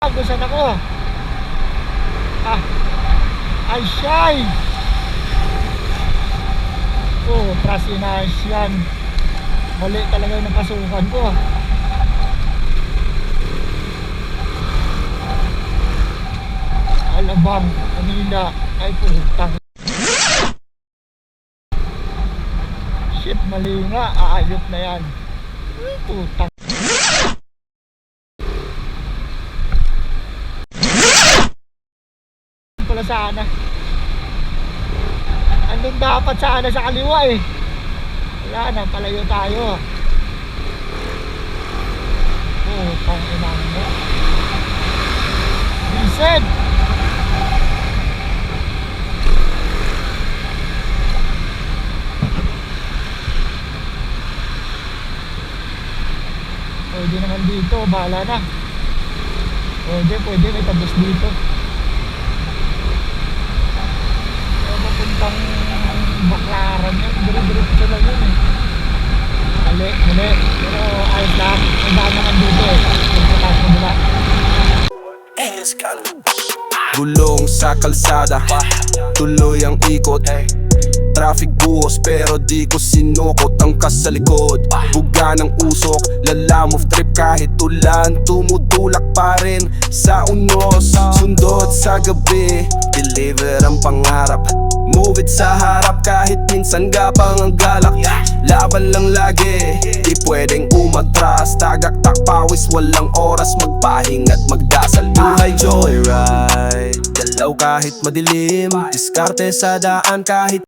Gusan ako. Ay shy. Trasinas yan. Mali talaga yung napasukan ko. Alabang, kanina. Ay putang. Shit, mali nga. Aayot na yan. Ay putang. Pala sana. Andun dapat sana sa kaliwa eh. Wala na, palayo tayo. Putang inang mo. Vincent! Pwede naman dito, bahala na. Pwede, may tabos dito. Papuntang Baklaran yan, dire-diretso lang yun eh. Mali. Pero ayos lang, may daan naman dito eh. Pagkatas mo nila. Gulong sa kalsada, tuloy ang ikot. Traffic buhos pero di ko sinukot ang kas sa likod. Buga ng usok, lalamove trip kahit ulan. Tumutulak pa rin sa unos, sundot sa gabi. Deliver ang pangarap, move it sa harap kahit minsan gapang ang galak. Laban lang lagi, di pwedeng umatras. Tagaktak pawis, walang oras magpahinga't magdasal. Buhay joyride, galaw kahit madilim. Diskarte sa daan kahit